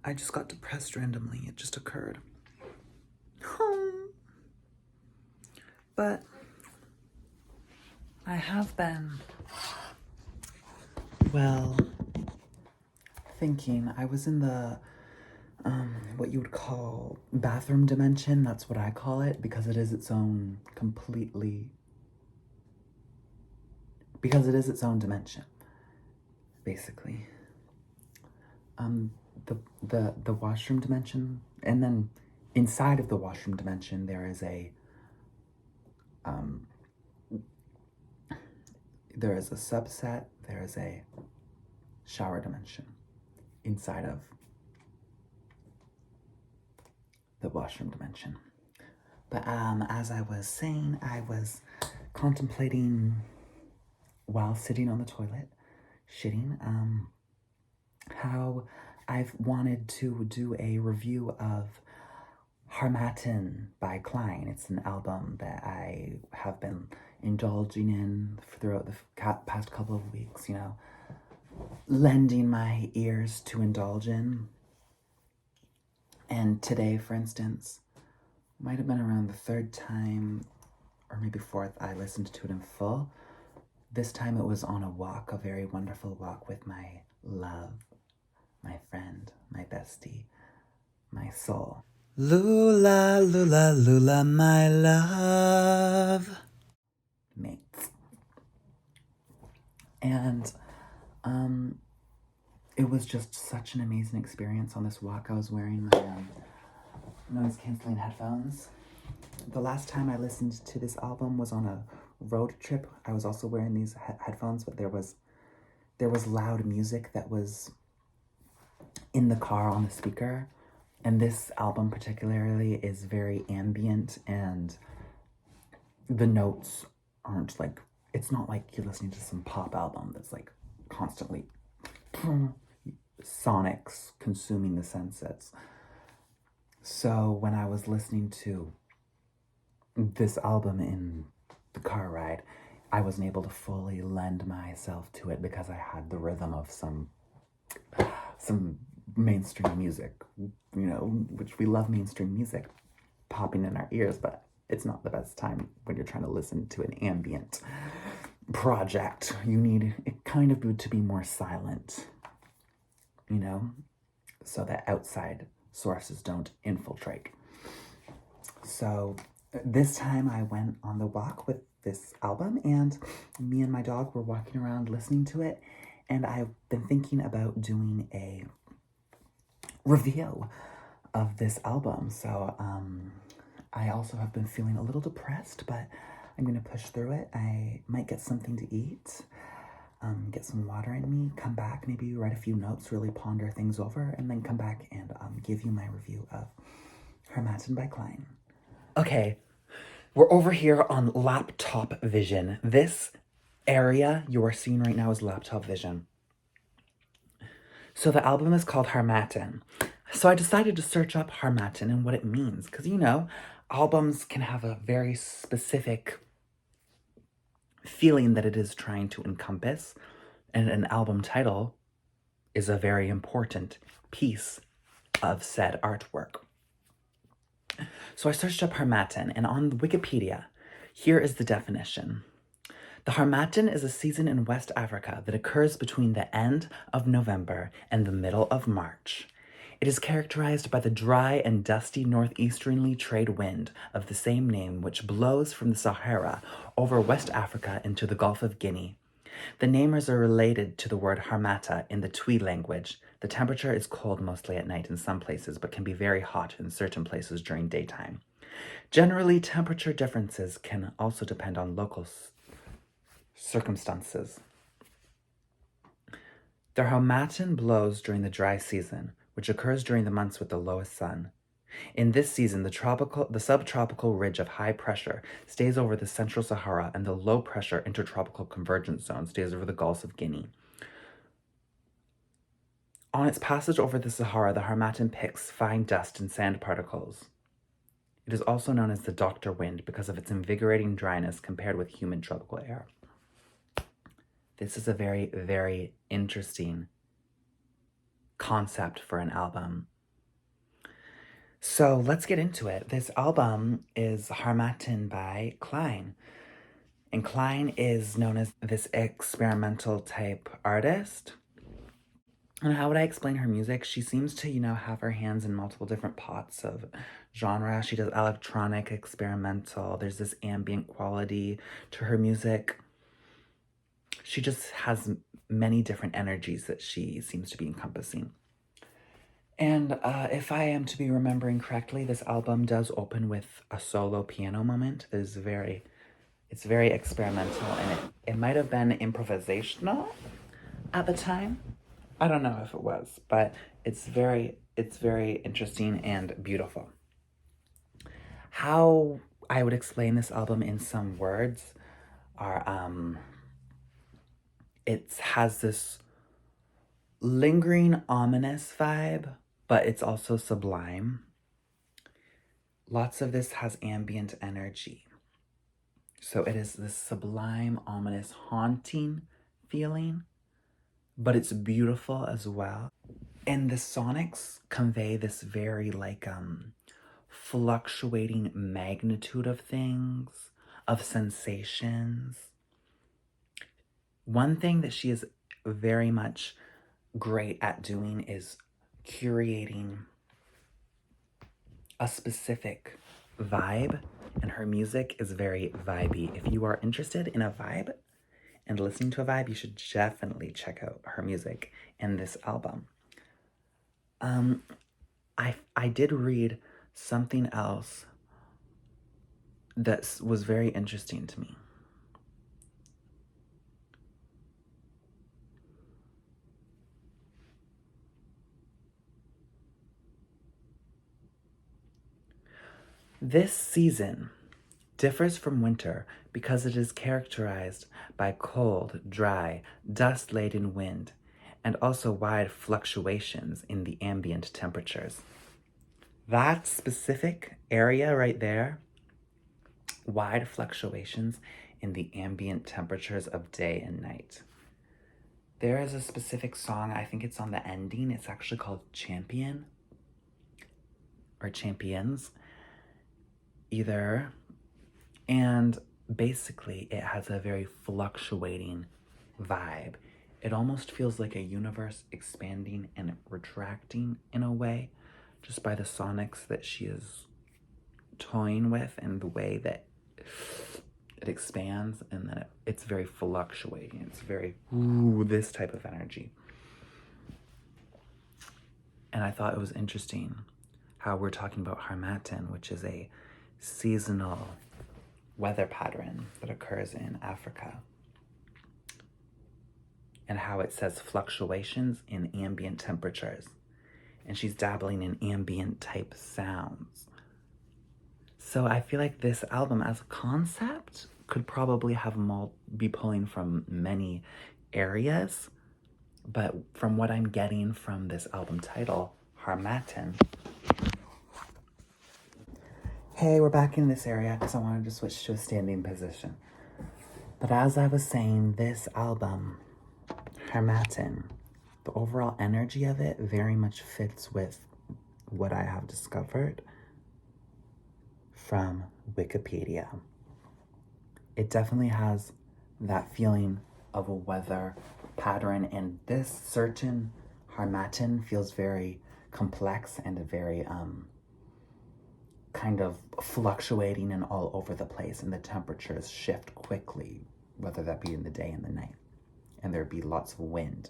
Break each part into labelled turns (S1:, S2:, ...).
S1: I just got depressed randomly. It just occurred. But I have been, well, thinking. I was in the, what you would call bathroom dimension. That's what I call it, because it is its own dimension, basically. The washroom dimension, and then inside of the washroom dimension there is a subset. There is a shower dimension inside of the washroom dimension. But as I was saying, I was contemplating while sitting on the toilet, shitting, how I've wanted to do a review of Harmattan by Klein. It's an album that I have been indulging in throughout the past couple of weeks, lending my ears to indulge in. And today, for instance, might have been around the third time, or maybe fourth, I listened to it in full. This time it was on a walk, a very wonderful walk with my love, my friend, my bestie, my soul. Lula, lula, lula, my love. Mates. And, it was just such an amazing experience on this walk. I was wearing my noise-canceling headphones. The last time I listened to this album was on a road trip. I was also wearing these headphones, but there was loud music that was in the car on the speaker. And this album particularly is very ambient, and the notes aren't like, it's not like you're listening to some pop album that's like constantly sonics consuming the senses. So when I was listening to this album in the car ride, I wasn't able to fully lend myself to it because I had the rhythm of some mainstream music, which we love mainstream music popping in our ears, but it's not the best time when you're trying to listen to an ambient project. You need it kind of to be more silent, so that outside sources don't infiltrate. So this time I went on the walk with this album, and me and my dog were walking around listening to it, and I've been thinking about doing a review of this album. So I also have been feeling a little depressed, but I'm gonna push through it. I might get something to eat, get some water in me, come back, maybe write a few notes, really ponder things over, and then come back and give you my review of Harmattan by Klein. Okay, we're over here on laptop vision. This area you are seeing right now is laptop vision. So the album is called Harmattan. So I decided to search up Harmattan and what it means, because albums can have a very specific feeling that it is trying to encompass, and an album title is a very important piece of said artwork. So I searched up Harmattan, and on Wikipedia, here is the definition. The Harmattan is a season in West Africa that occurs between the end of November and the middle of March. It is characterized by the dry and dusty northeasterly trade wind of the same name, which blows from the Sahara over West Africa into the Gulf of Guinea. The namers are related to the word harmatta in the Twi language. The temperature is cold mostly at night in some places, but can be very hot in certain places during daytime. Generally, temperature differences can also depend on local circumstances. The harmattan blows during the dry season, which occurs during the months with the lowest sun. In this season, the subtropical ridge of high pressure stays over the central Sahara, and the low pressure intertropical convergence zone stays over the Gulf of Guinea. On its passage over the Sahara, the harmattan picks fine dust and sand particles. It is also known as the doctor wind because of its invigorating dryness compared with humid tropical air. This is a very, very interesting concept for an album. So let's get into it. This album is Harmattan by Klein. And Klein is known as this experimental type artist. And how would I explain her music? She seems to, have her hands in multiple different pots of genre. She does electronic, experimental. There's this ambient quality to her music. She just has many different energies that she seems to be encompassing. And if I am to be remembering correctly, this album does open with a solo piano moment that is it's very experimental, and it might have been improvisational at the time. I don't know if it was, but it's very interesting and beautiful. How I would explain this album in some words are it has this lingering ominous vibe, but it's also sublime. Lots of this has ambient energy. So it is this sublime, ominous, haunting feeling, but it's beautiful as well. And the sonics convey this very fluctuating magnitude of things, of sensations. One thing that she is very much great at doing is curating a specific vibe, and her music is very vibey. If you are interested in a vibe and listening to a vibe, you should definitely check out her music and this album. I did read something else that was very interesting to me. This season differs from winter because it is characterized by cold, dry, dust-laden wind, and also wide fluctuations in the ambient temperatures. That specific area right there, wide fluctuations in the ambient temperatures of day and night. There is a specific song, I think it's on the ending, it's actually called Champion or Champions, either. And basically, it has a very fluctuating vibe. It almost feels like a universe expanding and retracting in a way, just by the sonics that she is toying with and the way that it expands, and then it's very fluctuating. It's very, ooh, this type of energy. And I thought it was interesting how we're talking about Harmattan, which is a seasonal weather pattern that occurs in Africa, and how it says fluctuations in ambient temperatures. And she's dabbling in ambient type sounds. So I feel like this album as a concept could probably be pulling from many areas, but from what I'm getting from this album title, Harmattan. Hey, we're back in this area because I wanted to switch to a standing position. But as I was saying, this album, Harmattan, the overall energy of it very much fits with what I have discovered from Wikipedia. It definitely has that feeling of a weather pattern, and this certain Harmattan feels very complex and very kind of fluctuating and all over the place, and the temperatures shift quickly, whether that be in the day and the night, and there'd be lots of wind.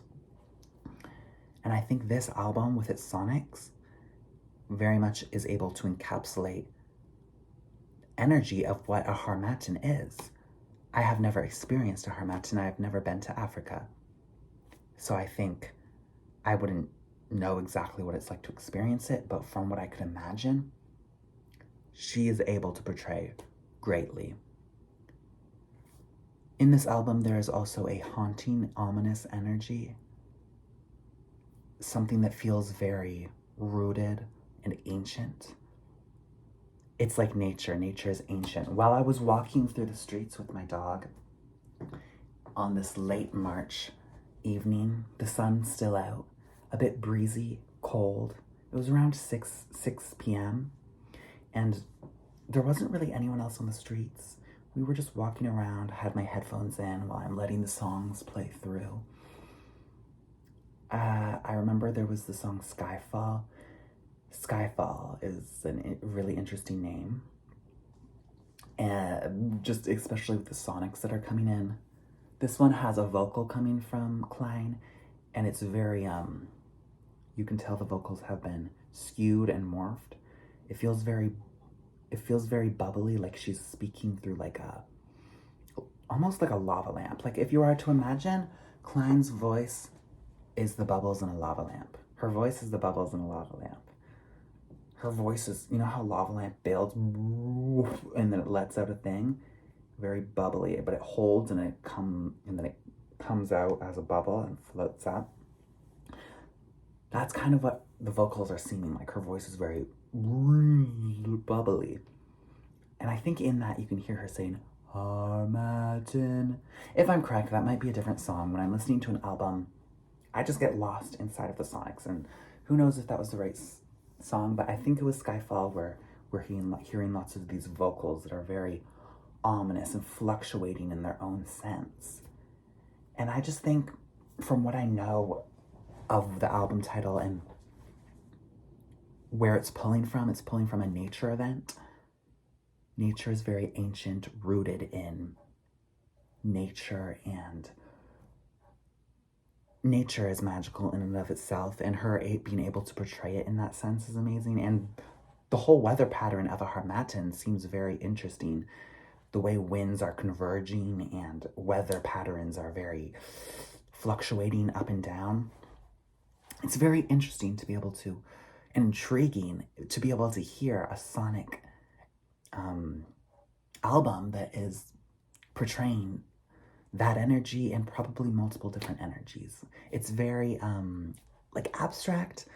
S1: And I think this album with its sonics very much is able to encapsulate energy of what a Harmattan is. I have never experienced a Harmattan. I have never been to Africa. So I think I wouldn't know exactly what it's like to experience it, but from what I could imagine, she is able to portray greatly. In this album, there is also a haunting, ominous energy, something that feels very rooted and ancient. It's like nature. Nature is ancient. While I was walking through the streets with my dog on this late March evening, the sun's still out, a bit breezy, cold. It was around 6 p.m. and there wasn't really anyone else on the streets. We were just walking around, had my headphones in while I'm letting the songs play through. I remember there was the song Skyfall. Skyfall is a really interesting name. And just especially with the sonics that are coming in. This one has a vocal coming from Klein, and it's very, you can tell the vocals have been skewed and morphed. It feels very bubbly, like she's speaking through like almost like a lava lamp. Like if you are to imagine Klein's voice is the bubbles in a lava lamp. Her voice is the bubbles in a lava lamp. Her voice is, you know how lava lamp builds and then it lets out a thing? Very bubbly, but it holds and then it comes out as a bubble and floats up. That's kind of what the vocals are seeming like. Her voice is very bubbly. And I think in that you can hear her saying, Harmattan. If I'm correct, that might be a different song. When I'm listening to an album, I just get lost inside of the sonics, and who knows if that was the right song, but I think it was Skyfall where we're hearing lots of these vocals that are very ominous and fluctuating in their own sense. And I just think, from what I know of the album title and where it's pulling from a nature event. Nature is very ancient, rooted in nature, and nature is magical in and of itself, and her being able to portray it in that sense is amazing. And the whole weather pattern of a Harmattan seems very interesting. The way winds are converging and weather patterns are very fluctuating up and down. It's very interesting to be able to, and intriguing to be able to hear a sonic album that is portraying that energy and probably multiple different energies. It's very like abstract.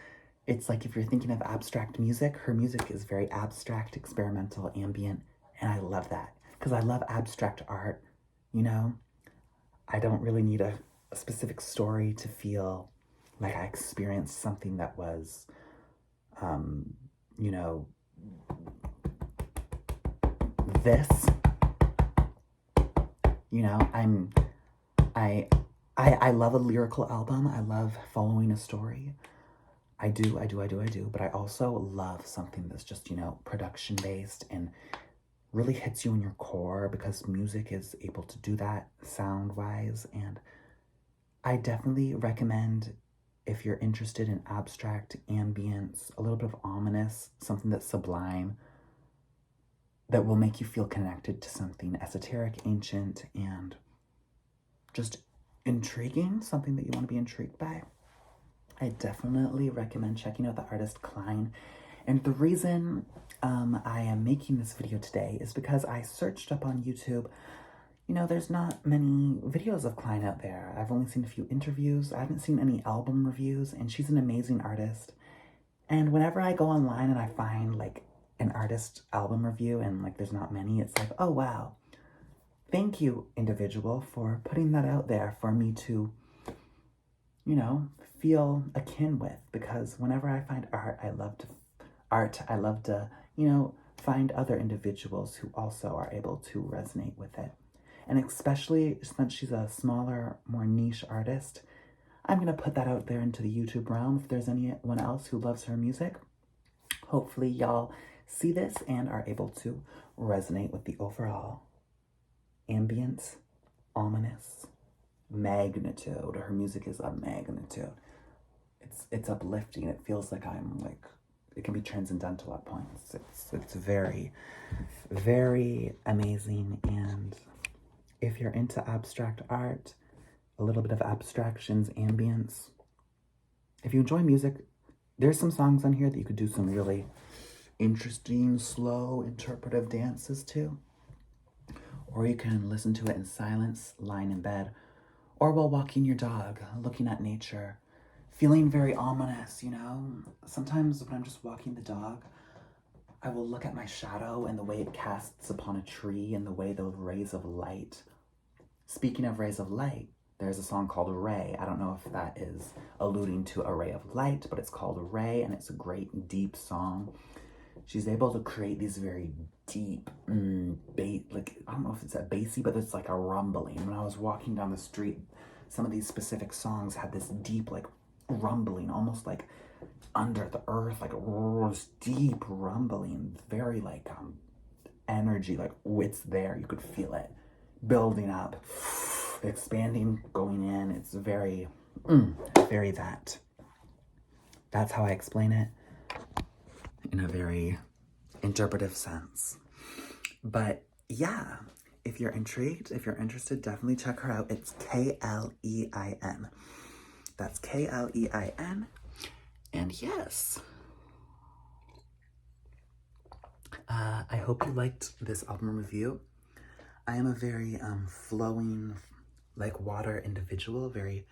S1: It's like if you're thinking of abstract music, her music is very abstract, experimental, ambient, and I love that because I love abstract art, you know? I don't really need a specific story to feel like I experienced something that was, you know, this, you know, I love a lyrical album. I love following a story. I do, but I also love something that's just, you know, production based and really hits you in your core because music is able to do that sound wise. And I definitely recommend, if you're interested in abstract ambience, a little bit of ominous, something that's sublime, that will make you feel connected to something esoteric, ancient, and just intriguing, something that you want to be intrigued by, I definitely recommend checking out the artist Klein. And the reason I am making this video today is because I searched up on YouTube. You know, there's not many videos of Klein out there. I've only seen a few interviews. I haven't seen any album reviews, and she's an amazing artist. And whenever I go online and I find like an artist album review and like there's not many, it's like, oh wow, thank you, individual, for putting that out there for me to, you know, feel akin with. Because whenever I find art, I love to, you know, find other individuals who also are able to resonate with it. And especially since she's a smaller, more niche artist, I'm going to put that out there into the YouTube realm. If there's anyone else who loves her music, hopefully y'all see this and are able to resonate with the overall ambience, ominous magnitude. Her music is a magnitude. It's uplifting. It feels like I'm like, it can be transcendental at points. It's very, very amazing. And if you're into abstract art, a little bit of abstractions, ambience, if you enjoy music, there's some songs on here that you could do some really interesting, slow, interpretive dances to. Or you can listen to it in silence, lying in bed, or while walking your dog, looking at nature, feeling very ominous, you know? Sometimes when I'm just walking the dog, I will look at my shadow and the way it casts upon a tree and the way those rays of light. Speaking of rays of light, There's a song called Ray. I don't know if that is alluding to a ray of light, but it's called Ray, and it's a great, deep song. She's able to create these very deep, like, I don't know if it's a bassy, but it's like a rumbling. When I was walking down the street, some of these specific songs had this deep, like, rumbling, almost like under the earth, like this deep rumbling, very like energy, like it's there. You could feel it building up, expanding, going in. It's very, very that. That's how I explain it in a very interpretive sense. But yeah, if you're intrigued, if you're interested, definitely check her out. It's Klein. That's Klein. And yes, I hope you liked this album review. I am a very flowing, like water individual, very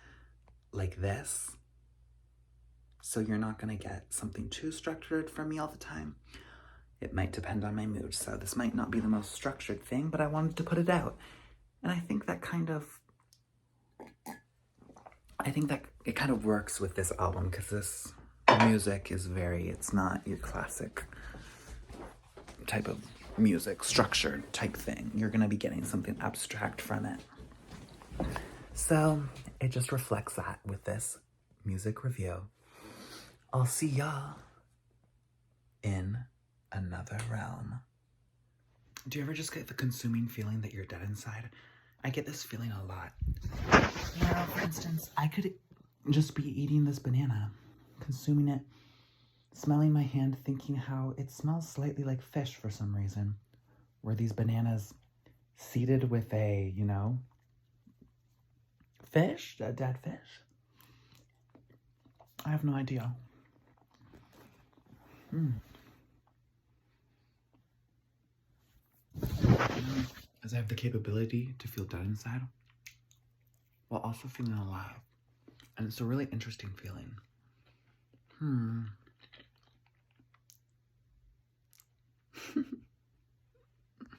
S1: like this. So you're not gonna get something too structured from me all the time. It might depend on my mood, so this might not be the most structured thing, but I wanted to put it out. And I think that it kind of works with this album, because this music is it's not your classic type of music, structured type thing. You're gonna be getting something abstract from it. So it just reflects that with this music review. I'll see y'all in another realm. Do you ever just get the consuming feeling that you're dead inside? I get this feeling a lot. You know, for instance, I could just be eating this banana, consuming it, smelling my hand, thinking how it smells slightly like fish for some reason. Were these bananas seeded with a, fish? A dead fish? I have no idea. As I have the capability to feel dead inside, while also feeling alive. And it's a really interesting feeling.